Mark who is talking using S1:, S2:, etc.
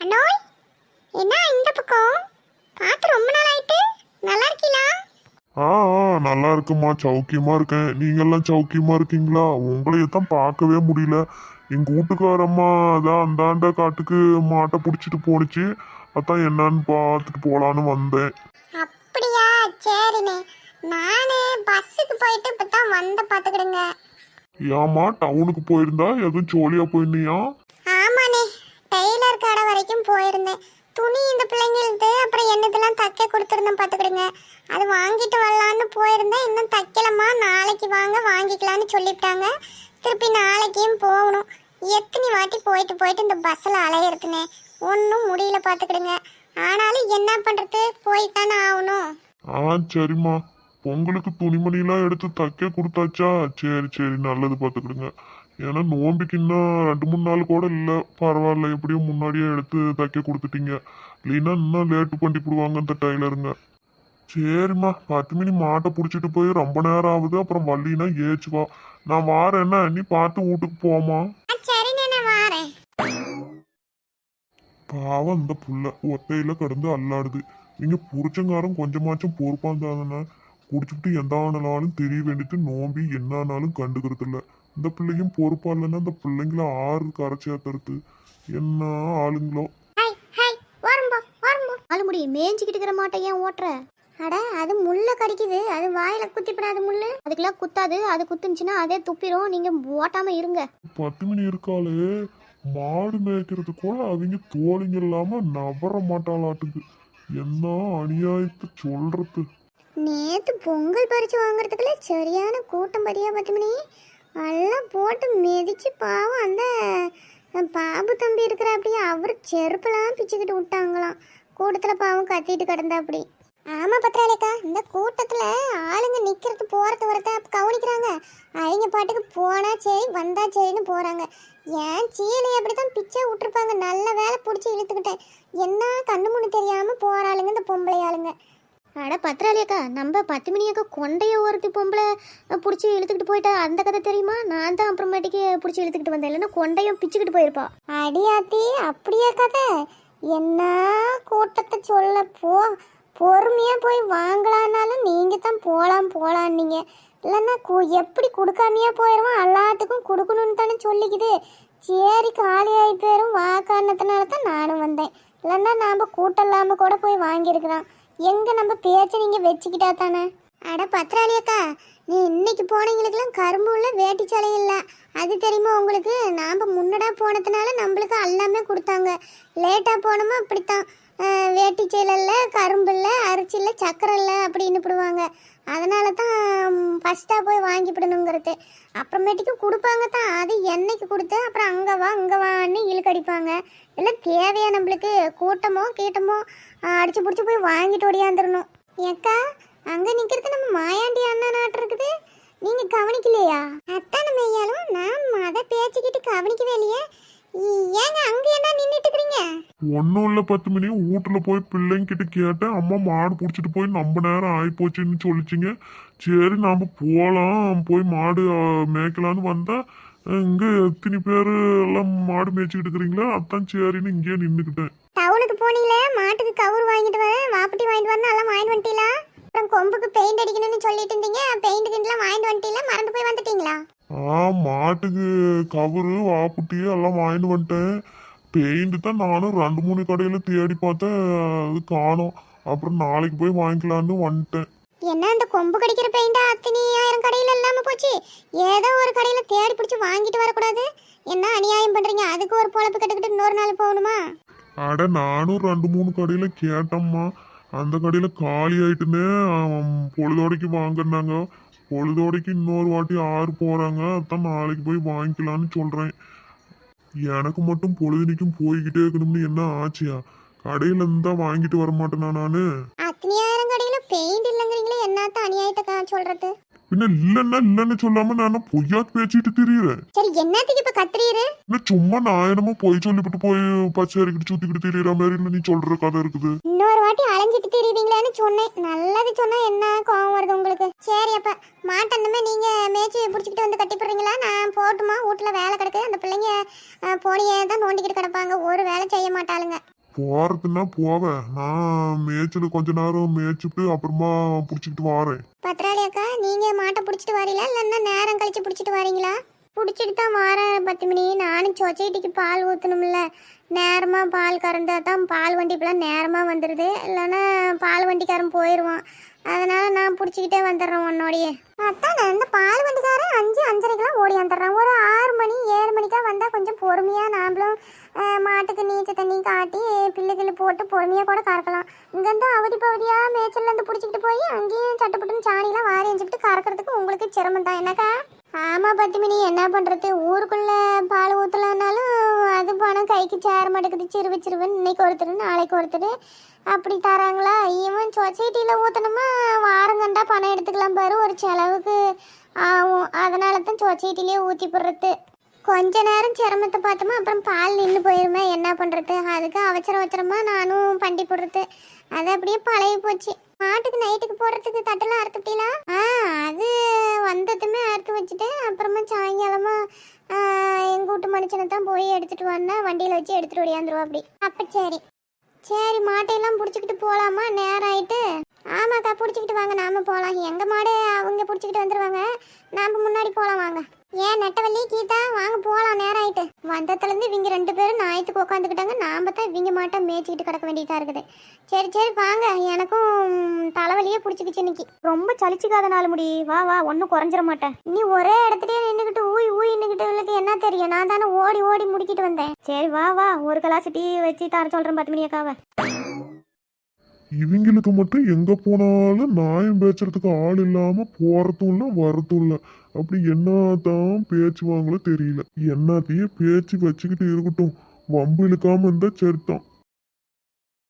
S1: அண்ணோய், என்ன இந்த பக்கம் பார்த்து ரொம்ப நாள் ஆயிட்டு. நல்லா இருக்கீங்களா?
S2: நல்லா இருக்குமா, சௌக்கியமா இருக்கேன். நீங்கெல்லாம் சௌக்கியமா இருக்கீங்களா? உங்களையே தான் பார்க்கவே முடியல. எங்க வீட்டுக்காரம்மா அதான் அந்தாண்ட காட்டுக்கு மாட்டை பிடிச்சிட்டு போனுச்சு. அதான் என்னன்னு பார்த்துட்டு போலான்னு வந்தேன்.
S1: அப்படியா, சரிண்ணே. நானு பஸ்ஸுக்கு போயிட்டு இப்பதான் வந்த பாத்துக்கிடுங்க.
S2: ஏமா டவுனுக்கு போயிருந்தா எதுவும் ஜோலியா போயிருந்தியா?
S1: ஆமாண்ணே, டெய்லர் கடை வரைக்கும் போயிருந்தேன். துணி இந்த பிள்ளைங்களுக்கு அப்புறம் என்னதெல்லாம் தைக்க கொடுத்துருந்தேன் பாத்துக்கிடுங்க. அது வாங்கிட்டு வரலான்னு போயிருந்தேன். இன்னும் தைக்கலம்மா, நாளைக்கு வாங்க வாங்கிக்கலான்னு சொல்லிவிட்டாங்க. திருப்பி நாளைக்கும் போகணும். எத்தனை வாட்டி போயிட்டு போயிட்டு இந்த பஸ்ஸில் அலையிறதுனே ஒன்றும் முடியல பார்த்துக்கிடுங்க. ஆனாலும் என்ன பண்ணுறது, போய்த்தானே ஆகணும்.
S2: சரிம்மா, பொங்கலுக்கு துணிமணிலாம் எடுத்து தைக்க கொடுத்தாச்சா? சரி சரி, நல்லது, பார்த்துக்கிடுங்க. ஏன்னா நோம்பிக்கு இன்னும் 2-3 நாள் கூட இல்லை. பரவாயில்ல, எப்படியும் முன்னாடியே எடுத்து தைக்க கொடுத்துட்டீங்க. இல்லைன்னா இன்னும் லேட்டு பண்ணிவிடுவாங்க இந்த டைலருங்க. சரிம்மா, 10 மணி மாட்டை பிடிச்சிட்டு போய் ரொம்ப நேரம் ஆகுது. அப்புறம் வள்ளினா ஏச்சுவா. நான் வாரேன்னா நீ பார்த்து வீட்டுக்கு போமா.
S1: சரிண்ணே, நான் வாரேன்.
S2: பாவம் இந்த புள்ள ஒத்தையில கிடந்து அல்லாடுது. நீங்க புரிச்சங்காரம் கொஞ்சமாச்சும் பொறுப்பாந்தாங்கன்னா குடிச்சுட்டு எந்த ஆனாலும் தெரிய வேண்டியது. நோம்பி என்ன ஆனாலும் கண்டுக்கிறது இல்லை. இந்த பிள்ளையும் பொறுப்பா இல்லைன்னா இந்த பிள்ளைங்கள ஆறு கரைச்சேத்துறது. என்ன ஆளுங்களோ.
S1: ஆளுமுடி மேய்ஞ்சிக்கிட்டு இருக்கிற மாட்டை ஏன் ஓட்டுற? அட, அது முள்ள கடிக்குது. அது வாயில குத்திப்படாது முள்ளு. அதுக்கெல்லாம் குத்தாது. அது குத்துச்சுன்னா அதே துப்பிடும். நீங்க ஓட்டாம இருங்க.
S2: 10 மணி இருக்காளே, மாடு மேய்க்கிறது கூட அவங்க தோழிங்க இல்லாம நவர மாட்டாளாட்டுக்கு. என்ன அநியாயத்தை சொல்றது.
S1: நேத்து பொங்கல் பறிச்சு வாங்குறதுக்குள்ள சரியான கூட்டம் பத்தியா 10 மணி. எல்லாம் போட்டு மிதிச்சு பாவம் அந்த பாபு தம்பி இருக்கிற அப்படியே அவர் செருப்பெல்லாம் பிச்சுக்கிட்டு விட்டாங்களாம். கூட்டத்தில் பாவம் கத்திட்டு கிடந்தா அப்படி. ஆமாம் பத்திராளிக்கா, இந்த கூட்டத்தில் ஆளுங்க நிற்கிறது போகிறது வரத கவனிக்கிறாங்க. அவங்க பாட்டுக்கு போனா சரி வந்தா சரின்னு போகிறாங்க. ஏன் சீலை அப்படி தான் பிச்சை விட்டுருப்பாங்க. நல்ல வேலை பிடிச்சி இழுத்துக்கிட்டேன். என்ன கண்ணு முன்னு தெரியாமல் போகிறாளுங்க இந்த பொம்பளை ஆளுங்க. அட பத்திராளியக்கா, நம்ம 10 மணியாக்கா கொண்டைய ஒருத்தி பொம்பளை பிடிச்சி இழுத்துக்கிட்டு போயிட்டா. அந்த கதை தெரியுமா? நான் தான் அப்புறமேட்டுக்கு பிடிச்சி இழுத்துக்கிட்டு வந்தேன். இல்லைன்னா கொண்டையும் பிச்சுக்கிட்டு போயிருப்பா. அடியாத்தி, அப்படியே கதை. என்ன கூட்டத்தை சொல்ல பொறுமையாக போய் வாங்கலான்னாலும் நீங்கள் தான் போகலான்னீங்க. இல்லைன்னா எப்படி கொடுக்காமையா போயிடுவோம். எல்லாத்துக்கும் கொடுக்கணும்னு தானே சொல்லிக்குது. சரி, காலி ஆகி போயிடும் வா காரணத்தினால தான் நானும் வந்தேன். இல்லைன்னா நாம் கூட்டம் இல்லாமல் கூட போய் வாங்கியிருக்கிறோம். எங்கே நம்ம பேச்சை நீங்கள் வச்சுக்கிட்டா தானே. அட பத்திராளியக்கா, நீ இன்னைக்கு போனவங்களுக்கெல்லாம் கரும்பு உள்ள வேட்டி சலை இல்லை. அது தெரியுமா உங்களுக்கு? நாம் முன்னடா போனதுனால நம்மளுக்கு எல்லாமே கொடுத்தாங்க. லேட்டாக போனோமா அப்படித்தான். வேட்டி சேலை இல்லை, கரும்பு இல்லை, அரிசி இல்லை, சக்கரை இல்லை அப்படின்னு போடுவாங்க. அதனால தான் ஃபஸ்ட்டாக போய் வாங்கிவிடணுங்கிறது. அப்புறமேட்டுக்கு கொடுப்பாங்க தான். அது என்னைக்கு கொடுத்து அப்புறம் அங்கே வான்னு இழுக்கடிப்பாங்க. இல்லை தேவையா நம்மளுக்கு கூட்டமோ கீட்டமோ அடிச்சு பிடிச்சி போய் வாங்கிட்டு ஓடியாந்துடணும். ஏக்கா, அங்கே நிற்கிறது நம்ம மாயாண்டி அண்ணா நாட்டு இருக்குது. நீங்கள் கவனிக்கலையா? அத்தான மையாலும் நான் அதை பேச்சுக்கிட்டு கவனிக்கவே இல்லையே. ஏங்க அங்கே என்ன நின்றுட்டு இருக்கிறீங்க?
S2: ஒன்றும் இல்லை 10 மணி, வீட்டில் போய் பிள்ளைங்கிட்ட கேட்டேன். அம்மா மாடு பிடிச்சிட்டு போய் ரொம்ப நேரம் ஆகிப்போச்சுன்னு சொல்லிச்சிங்க. சரி நாம் போகலாம், போய் மாடு மேய்க்கலான்னு வந்தால் இங்கே எத்தனை பேர் எல்லாம் மாடு மேய்ச்சிக்கிட்டு இருக்கிறீங்களா? அதான் சரின்னு இங்கேயே நின்றுக்கிட்டேன்.
S1: டவுனுக்கு போனீங்களே, மாட்டுக்கு கவுர் வாங்கிட்டு வரேன், வாப்பட்டி வாங்கிட்டு வரேன், எல்லாம் வாங்கிட்டு வந்துட்டீங்களா? அப்புறம் கொம்புக்கு பெயிண்ட் அடிக்கணும்னு சொல்லிட்டு இருந்தீங்க. பெயிண்ட் கிண்டலாம் வாங்கிட்டு வந்துட்டீங்களா? மறந்து போய் வந்துட்டீங்களா?
S2: மாட்டுக்கு கவரு வாப்புட்டி எல்லாம் வாங்கிட்டு வந்துட்டேன். பெயிண்ட் தான் நானும் 2-3 கடையில் தேடி பார்த்தேன், அது காணோம். அப்புறம் நாளைக்கு போய் வாங்கிக்கலான்னு வந்துட்டேன்.
S1: என்ன அந்த கொம்பு கடிக்கிற பெயிண்டா அத்தனை 1000 கடையில் இல்லாம போச்சு? ஏதோ ஒரு கடையில் தேடி பிடிச்சி வாங்கிட்டு வரக்கூடாது? என்ன அநியாயம் பண்றீங்க? அதுக்கு ஒரு பொழப்பு கட்டுக்கிட்டு இன்னொரு நாள் போகணுமா?
S2: அட, நானும் 2-3 கடையில் கேட்டம்மா. அந்த கடையில் காலி ஆயிட்டுன்னு பொழுதோடைக்கு வாங்கினாங்க. பொழுதோடைக்கு இன்னொரு வாட்டி 6 போகிறாங்க. அதான் நாளைக்கு போய் வாங்கிக்கலான்னு சொல்கிறேன். எனக்கு மட்டும் பொழுதுனிக்கும் போய்கிட்டே இருக்கணும்னு என்ன ஆச்சியா? கடையில இருந்தா வாங்கிட்டு வர மாட்டேனா நானு?
S1: அத்தனை 1000 கடையில பெயிண்ட் இல்லைங்கிறீங்களே, என்னத்த அநியாயத்தை சொல்றது?
S2: பின்ன இல்லைன்னு சொல்லாம நான் பொய்யா பேசிட்டு திரியுறேன்.
S1: சரி, என்னத்துக்கு இப்ப கத்துறீரு?
S2: சும்மா நான் என்னமோ பொய் சொல்லிவிட்டு போய் பச்சை அரிக்கிட்டு சுத்திக்கிட்டு திரியிற மாதிரி நீ சொல்ற கதை இருக்குது.
S1: இன்னொரு வாட்டி அலைஞ்சிட்டு திரிவீங்களான்னு சொன்னேன். நல்லது சொன்னா என்ன கோவம் வருது உங்களுக்கு? சரி அப்ப மாட்டேன்னுமே நீங்க மேய்ச்சி பிடிச்சிக்கிட்டு வந்து கட்டி போடுறீங்களா? நான் போட்டுமா? வீட்டுல வேலை கிடக்கு. அந்த பிள்ளைங்க போனியே தான் நோண்டிக்கிட்டு கிடப்பாங்க, ஒரு வேலை செய்ய மாட்டாளுங்க.
S2: போறதுன்னா போவேன், நான் மேய்ச்சல் கொஞ்ச நேரம் மேய்ச்சிட்டு அப்புறமா பிடிச்சிக்கிட்டு வாரேன்.
S1: பத்திராளி அக்கா, நீங்க மாட்டை பிடிச்சிட்டு வரீங்களா இல்லைன்னா நேரம் கழிச்சு பிடிச்சிட்டு வரீங்களா? பிடிச்சிட்டு தான் வரேன் 10 மணி. நானும் சொசைட்டிக்கு பால் ஊற்றணும்ல, நேரமாக பால் கறந்தா தான் பால் வண்டி இப்பெல்லாம் நேரமாக வந்துடுது, இல்லைன்னா பால் வண்டிக்காரன் போயிடுவான். அதனால் நான் பிடிச்சிக்கிட்டே வந்துடுறேன் உன்னோடையே. அதான் நான் இந்த பால் வண்டிக்காரன் 5-5:30க்கெலாம் ஓடி வந்துடுறேன். ஒரு 6 மணி 7 மணிக்கா வந்தால் கொஞ்சம் பொறுமையாக நாமளும் மாட்டுக்கு நீச்சல் தண்ணி காட்டி பிள்ளைகள் போட்டு பொறுமையாக கூட கறக்கலாம். இங்கேருந்து அவதி பகுதியாக மேய்ச்சல்லேருந்து பிடிச்சிக்கிட்டு போய் அங்கேயும் சட்டுப்பட்டுன்னு சாணிலாம் வாரி எஞ்சிட்டு கறக்கிறதுக்கு உங்களுக்கு சிரமம் தான் என்னக்கா? ஆமாம் 10 மணி, என்ன பண்ணுறது? ஊருக்குள்ளே பால் ஊற்றலனாலும் அது பணம் கைக்கு சேர மாட்டேங்குது. சிறுவன் இன்னைக்கு ஒருத்தர் நாளைக்கு ஒருத்தர் அப்படி தராங்களா? இவன் சொசைட்டியில் ஊற்றணுமா வாரம் கண்டா பணம் எடுத்துக்கலாம் பாரு, ஒரு செலவுக்கு ஆகும். அதனால தான் சொசைட்டிலே ஊற்றி போடுறது. கொஞ்ச நேரம் சிரமத்தை பார்த்தோமா அப்புறம் பால் நின்று போயிருமே, என்ன பண்ணுறது? அதுக்கு அவசரமாக நானும் பண்டி போடுறது. அது அப்படியே பழகி போச்சு. மாட்டுக்கு நைட்டுக்கு போடுறதுக்கு தட்டெல்லாம் அறுத்துட்டீங்களா? அது வந்ததுமே அறுத்து வச்சுட்டேன். அப்புறமா சாயங்காலமா எங்கள் வீட்டு மனுஷனை தான் போய் எடுத்துகிட்டு வந்தேன். வண்டியில் வச்சு எடுத்துகிட்டு ஓடியாந்துருவா அப்படி. அப்போ சரி சரி, மாட்டையெல்லாம் பிடிச்சிக்கிட்டு போகலாமா? நேரம் ஆயிட்டு. ஆமாக்கா, பிடிச்சிக்கிட்டு வாங்க, நாம போகலாம். எங்கள் மாடு அவங்க பிடிச்சிக்கிட்டு வந்துடுவாங்க, நாம் முன்னாடி போகலாம் வாங்க. ஏன் நெட்டவள்ளி கீதா வாங்க போகலாம், நேரம் ஆயிட்டு. வந்ததுலேருந்து இவங்க 2 பேரும் நாயத்துக்கு உட்காந்துக்கிட்டாங்க. நாம் தான் இவங்க மாட்டை மேய்ச்சிக்கிட்டு கிடக்க வேண்டியதாக இருக்குது. சரி வாங்க, எனக்கும் தலைவலியே பிடிச்சிக்கிச்சு இன்னைக்கு. ரொம்ப சலிச்சுக்காத நாள் முடி. வா ஒன்றும் குறைஞ்சிட மாட்டேன். நீ ஒரே இடத்துலயே நின்றுக்கிட்டு ஊயின்னுக்கிட்டு என்ன தெரியும்? நான் தானே ஓடி முடிக்கிட்டு வந்தேன். சரி வா ஒரு கிளாஸ் டீ வச்சு தர சொல்கிறேன் 10 மணி அக்காவை.
S2: இவங்களுக்கு மட்டும் எங்க போனாலும் நாயம் பேச்சுறதுக்கு ஆள் இல்லாம போறதும் இல்லை வரதும் இல்லை. அப்படி என்னதான் பேச்சுவாங்களோ தெரியல. என்னத்தையும் பேச்சு வச்சுக்கிட்டு இருக்கட்டும், வம்பு இழுக்காம இருந்தா சரிதான்.